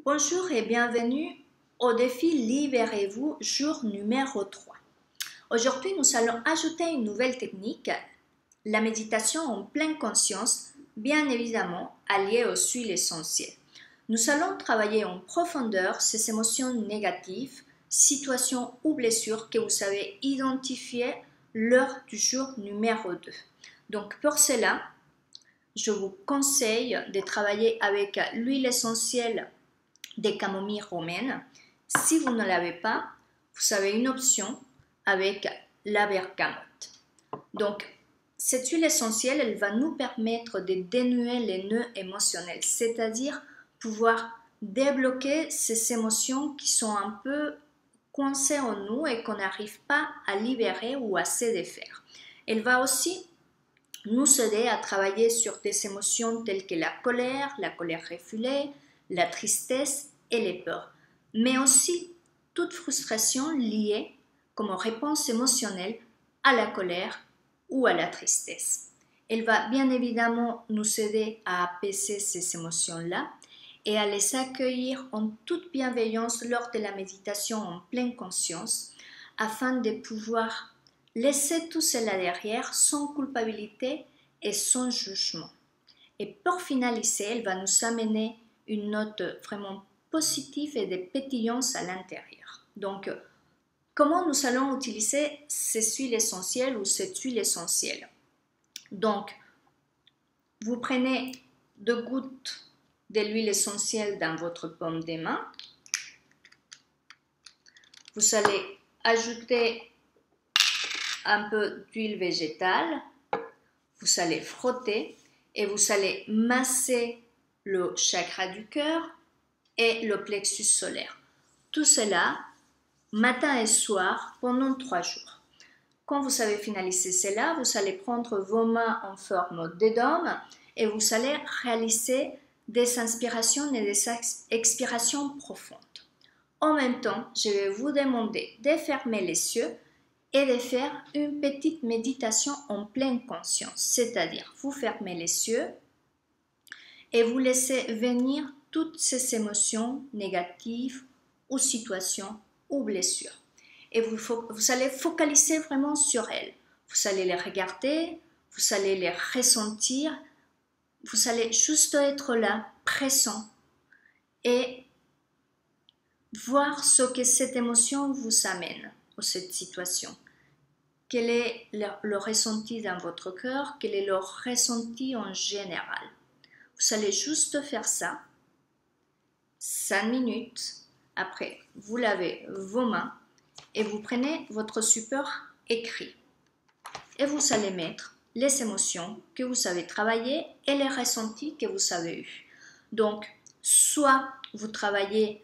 Bonjour et bienvenue au défi Libérez-vous, jour numéro 3. Aujourd'hui, nous allons ajouter une nouvelle technique, la méditation en pleine conscience, bien évidemment alliée aux huiles essentielles. Nous allons travailler en profondeur ces émotions négatives, situations ou blessures que vous avez identifiées lors du jour numéro 2. Donc pour cela, je vous conseille de travailler avec l'huile essentielle des camomilles romaines. Si vous ne l'avez pas, vous avez une option avec la bergamote. Donc, cette huile essentielle, elle va nous permettre de dénouer les nœuds émotionnels, c'est-à-dire pouvoir débloquer ces émotions qui sont un peu coincées en nous et qu'on n'arrive pas à libérer ou à se défaire. Elle va aussi nous aider à travailler sur des émotions telles que la colère refoulée, la tristesse et les peurs, mais aussi toute frustration liée comme réponse émotionnelle à la colère ou à la tristesse. Elle va bien évidemment nous aider à apaiser ces émotions-là et à les accueillir en toute bienveillance lors de la méditation en pleine conscience afin de pouvoir laisser tout cela derrière sans culpabilité et sans jugement. Et pour finaliser, elle va nous amener une note vraiment positive et de pétillance à l'intérieur. Donc, comment nous allons utiliser ces huiles essentielles ou cette huile essentielle? Donc, vous prenez 2 gouttes de l'huile essentielle dans votre paume de main. Vous allez ajouter un peu d'huile végétale. Vous allez frotter et vous allez masser le chakra du cœur et le plexus solaire. Tout cela, matin et soir, pendant 3 jours. Quand vous avez finalisé cela, vous allez prendre vos mains en forme de dôme et vous allez réaliser des inspirations et des expirations profondes. En même temps, je vais vous demander de fermer les yeux et de faire une petite méditation en pleine conscience, c'est-à-dire vous fermez les yeux et vous laissez venir toutes ces émotions négatives ou situations ou blessures. Et vous allez focaliser vraiment sur elles. Vous allez les regarder, vous allez les ressentir, vous allez juste être là, présent, et voir ce que cette émotion vous amène ou cette situation. Quel est le ressenti dans votre cœur? Quel est le ressenti en général? Vous allez juste faire ça 5 minutes. Après, vous lavez vos mains et vous prenez votre support écrit. Et vous allez mettre les émotions que vous avez travaillées et les ressentis que vous avez eus. Donc, soit vous travaillez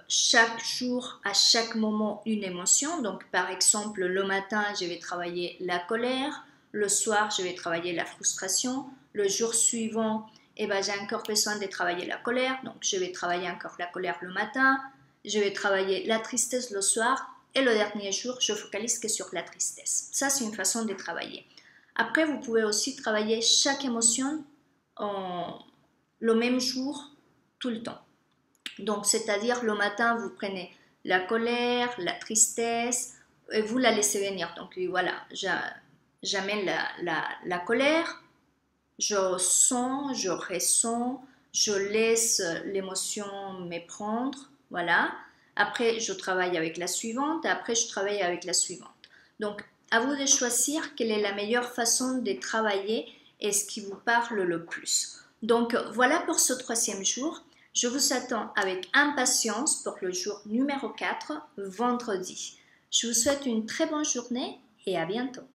chaque jour, à chaque moment, une émotion. Donc, par exemple, le matin, je vais travailler la colère. Le soir, je vais travailler la frustration. Le jour suivant, j'ai encore besoin de travailler la colère. Donc, je vais travailler encore la colère le matin. Je vais travailler la tristesse le soir. Et le dernier jour, je focalise que sur la tristesse. Ça, c'est une façon de travailler. Après, vous pouvez aussi travailler chaque émotion le même jour, tout le temps. Donc, c'est-à-dire le matin, vous prenez la colère, la tristesse, et vous la laissez venir. Donc, voilà, j'amène la colère, je sens, je ressens, je laisse l'émotion me prendre, voilà. Après, je travaille avec la suivante, et après, je travaille avec la suivante. Donc, à vous de choisir quelle est la meilleure façon de travailler et ce qui vous parle le plus. Donc, voilà pour ce 3e jour. Je vous attends avec impatience pour le jour numéro 4, vendredi. Je vous souhaite une très bonne journée et à bientôt.